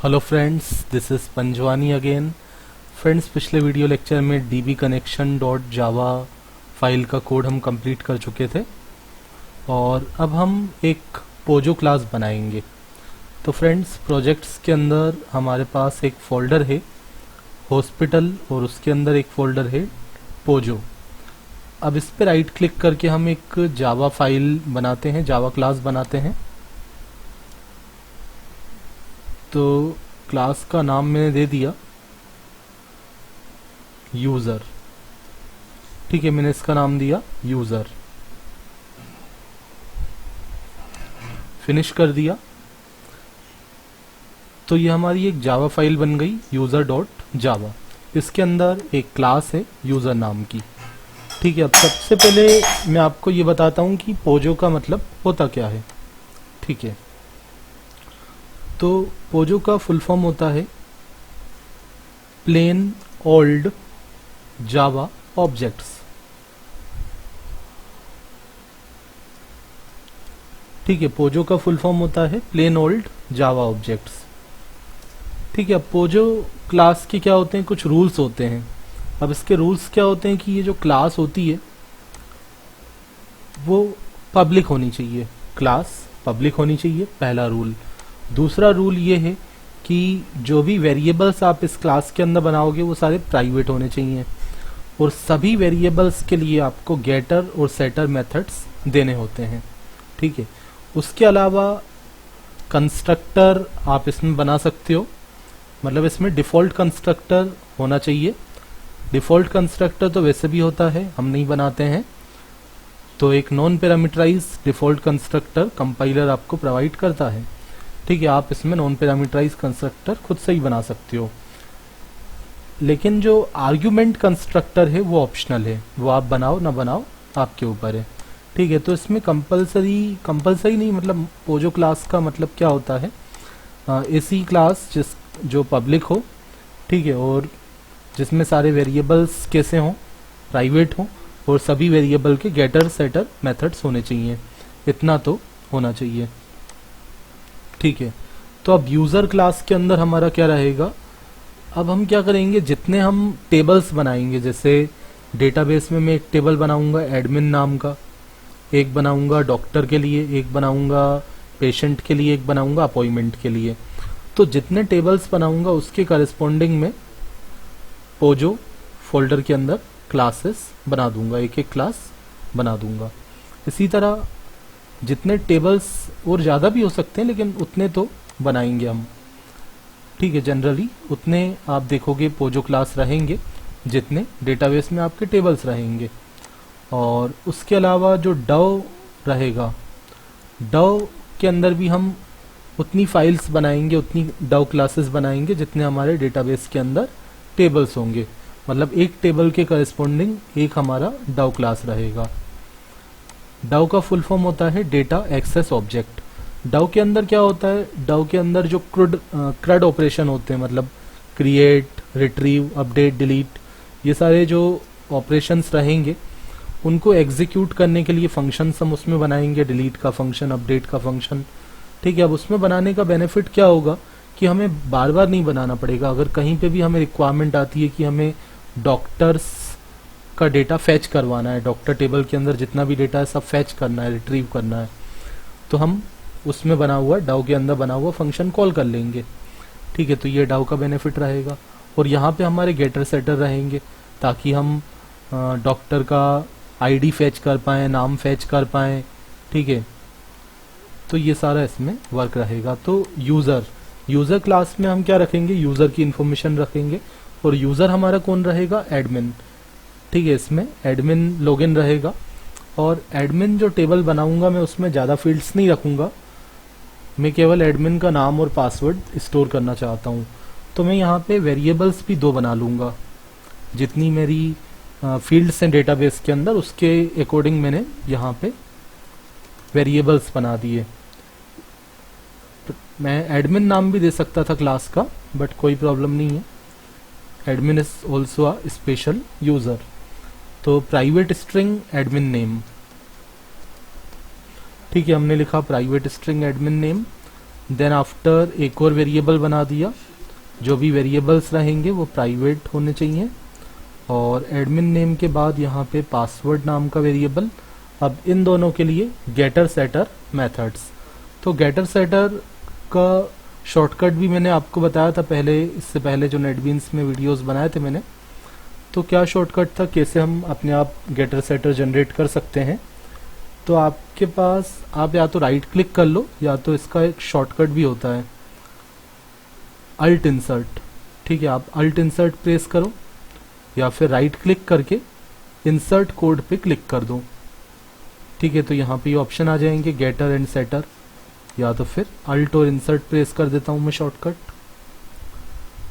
Hello friends, this is Panjwani again. Friends, पिछले video lecture में dbconnection.java file का code हम कंप्लीट कर चुके थे और अब हम एक पोजो क्लास बनाएंगे। तो फ्रेंड्स, प्रोजेक्ट्स के अंदर हमारे पास एक फ़ोल्डर है हॉस्पिटल और उसके अंदर एक फ़ोल्डर है पोजो। अब इस पर राइट क्लिक करके हम एक जावा फाइल बनाते हैं, जावा क्लास बनाते हैं। तो क्लास का नाम मैंने दे दिया यूज़र। ठीक है, मैंने इसका नाम दिया यूज़र। फिनिश कर दिया तो ये हमारी एक जावा फाइल बन गई यूज़र डॉट जावा। इसके अंदर एक क्लास है यूज़र नाम की। ठीक है, अब सबसे पहले मैं आपको ये बताता हूँ कि पोजो का मतलब होता क्या है। ठीक है, तो पोजो का फुल फॉर्म होता है प्लेन ओल्ड जावा ऑब्जेक्ट्स। ठीक है, पोजो का फुल फॉर्म होता है प्लेन ओल्ड जावा ऑब्जेक्ट्स। ठीक है, अब पोजो क्लास के क्या होते हैं, कुछ रूल्स होते हैं। अब इसके रूल्स क्या होते हैं कि ये जो क्लास होती है वो पब्लिक होनी चाहिए। क्लास पब्लिक होनी चाहिए, पहला रूल। दूसरा रूल ये है कि जो भी वेरिएबल्स आप इस क्लास के अंदर बनाओगे वो सारे प्राइवेट होने चाहिए और सभी वेरिएबल्स के लिए आपको गेटर और सेटर मेथड्स देने होते हैं। ठीक है, उसके अलावा कंस्ट्रक्टर आप इसमें बना सकते हो, मतलब इसमें डिफ़ॉल्ट कंस्ट्रक्टर होना चाहिए। डिफ़ॉल्ट कंस्ट्रक्टर तो वैसे भी होता है, हम नहीं बनाते हैं। तो एक non parameterize default constructor compiler आपको प्रोवाइड करता है। ठीक है, आप इसमें नॉन पैरामीटराइज कंस्ट्रक्टर खुद से ही बना सकते हो, लेकिन जो आर्ग्यूमेंट कंस्ट्रक्टर है वो ऑप्शनल है, वो आप बनाओ ना बनाओ आपके ऊपर है। ठीक है, तो इसमें कंपलसरी नहीं, मतलब पोजो क्लास का मतलब क्या होता है, ऐसी क्लास जो पब्लिक हो। ठीक है, और जिसमें सारे वेरिएबल्स कैसे हों, प्राइवेट हों और सभी वेरिएबल के गेटर सेटर मेथड्स होने चाहिए, इतना तो होना चाहिए। ठीक है, तो अब यूज़र क्लास के अंदर हमारा क्या रहेगा, अब हम क्या करेंगे, जितने हम टेबल्स बनाएंगे, जैसे डेटाबेस में मैं एक टेबल बनाऊंगा एडमिन नाम का, एक बनाऊंगा डॉक्टर के लिए, एक बनाऊंगा पेशेंट के लिए, एक बनाऊंगा अपॉइंटमेंट के लिए। तो जितने टेबल्स बनाऊंगा उसके करस्पॉन्डिंग में पोजो फोल्डर के अंदर क्लासेस बना दूंगा, एक एक क्लास बना दूंगा। इसी तरह जितने टेबल्स, और ज़्यादा भी हो सकते हैं लेकिन उतने तो बनाएंगे हम। ठीक है, जनरली उतने आप देखोगे पोजो क्लास रहेंगे जितने डेटाबेस में आपके टेबल्स रहेंगे। और उसके अलावा जो डव रहेगा, डव के अंदर भी हम उतनी फाइल्स बनाएंगे, उतनी डव क्लासेस बनाएंगे जितने हमारे डेटाबेस के अंदर टेबल्स होंगे। मतलब एक टेबल के करस्पॉन्डिंग एक हमारा डव क्लास रहेगा। डव का फुल फॉर्म होता है डेटा एक्सेस ऑब्जेक्ट। डव के अंदर क्या होता है, डव के अंदर जो क्रड ऑपरेशन होते हैं, मतलब क्रिएट, रिट्रीव, अपडेट, डिलीट, ये सारे जो ऑपरेशंस रहेंगे उनको एग्जीक्यूट करने के लिए फंक्शंस हम उसमें बनाएंगे, डिलीट का फंक्शन, अपडेट का फंक्शन। ठीक है, अब उसमें बनाने का बेनिफिट क्या होगा कि हमें बार बार नहीं बनाना पड़ेगा। अगर कहीं पे भी हमें रिक्वायरमेंट आती है कि हमें डॉक्टर्स का डेटा फैच करवाना है, डॉक्टर टेबल के अंदर जितना भी डेटा है सब फैच करना है, रिट्रीव करना है, तो हम उसमें बना हुआ डव के अंदर बना हुआ फंक्शन कॉल कर लेंगे। ठीक है, तो ये डव का बेनिफिट रहेगा। और यहाँ पे हमारे गेटर सेटर रहेंगे ताकि हम डॉक्टर का आईडी फैच कर पाएँ, नाम फैच कर पाएँ। ठीक है, तो ये सारा इसमें वर्क रहेगा। तो यूज़र क्लास में हम क्या रखेंगे, यूज़र की इंफॉर्मेशन रखेंगे और यूज़र हमारा कौन रहेगा, एडमिन। ठीक है, इसमें एडमिन लॉगिन रहेगा और एडमिन जो टेबल बनाऊंगा मैं उसमें ज़्यादा फील्ड्स नहीं रखूंगा, मैं केवल एडमिन का नाम और पासवर्ड स्टोर करना चाहता हूँ। तो मैं यहाँ पे वेरिएबल्स भी 2 बना लूँगा, जितनी मेरी फील्ड्स हैं डेटाबेस के अंदर उसके अकॉर्डिंग मैंने यहाँ पे वेरिएबल्स बना दिए। मैं एडमिन नाम भी दे सकता था क्लास का, बट कोई प्रॉब्लम नहीं है, admin is also a special user. तो प्राइवेट स्ट्रिंग एडमिन नेम। ठीक है, हमने लिखा private string admin name. Then after एक और वेरिएबल बना दिया, जो भी वेरिएबल्स रहेंगे वो प्राइवेट होने चाहिए, और एडमिन नेम के बाद यहाँ पे पासवर्ड नाम का वेरिएबल। अब इन दोनों के लिए गेटर सेटर मेथड्स। तो गेटर सेटर का शॉर्टकट भी मैंने आपको बताया था पहले, इससे पहले जो नेटबीन्स में वीडियोस बनाए थे मैंने। तो क्या शॉर्टकट था, कैसे हम अपने आप गेटर सेटर जनरेट कर सकते हैं। तो आपके पास आप या तो राइट क्लिक कर लो, या तो इसका एक शॉर्टकट भी होता है अल्ट इंसर्ट। ठीक है, आप अल्ट इंसर्ट प्रेस करो, या फिर राइट क्लिक करके इंसर्ट कोड पे क्लिक कर दो। ठीक है, तो यहाँ पे ये ऑप्शन आ जाएंगे गेटर एंड सेटर, या तो फिर अल्ट और इंसर्ट प्रेस कर देता हूँ मैं शॉर्टकट,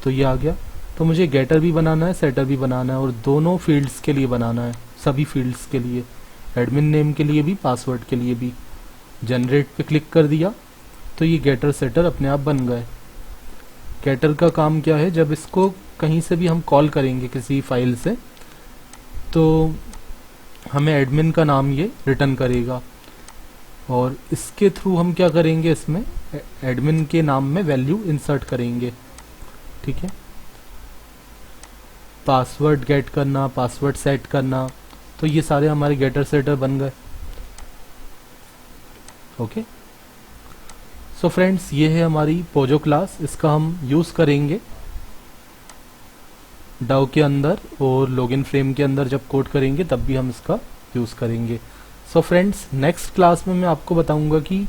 तो ये आ गया। तो मुझे गेटर भी बनाना है, सेटर भी बनाना है, और दोनों फील्ड्स के लिए बनाना है, सभी फील्ड्स के लिए, एडमिन नेम के लिए भी, पासवर्ड के लिए भी। जनरेट पे क्लिक कर दिया तो ये गेटर सेटर अपने आप बन गए। गेटर का काम क्या है, जब इसको कहीं से भी हम कॉल करेंगे किसी फाइल से, तो हमें एडमिन का नाम ये रिटर्न करेगा, और इसके थ्रू हम क्या करेंगे, इसमें एडमिन के नाम में वैल्यू इंसर्ट करेंगे। ठीक है, पासवर्ड गेट करना, पासवर्ड सेट करना, तो ये सारे हमारे गेटर सेटर बन गए। ओके, सो फ्रेंड्स, ये है हमारी पोजो क्लास। इसका हम यूज़ करेंगे डाउ के अंदर, और लॉगिन फ्रेम के अंदर जब कोड करेंगे तब भी हम इसका यूज़ करेंगे। सो फ्रेंड्स, नेक्स्ट क्लास में मैं आपको बताऊंगा कि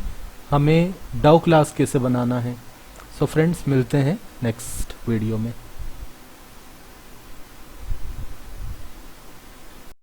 हमें डाउ क्लास कैसे बनाना है। सो फ्रेंड्स, मिलते हैं नेक्स्ट वीडियो में।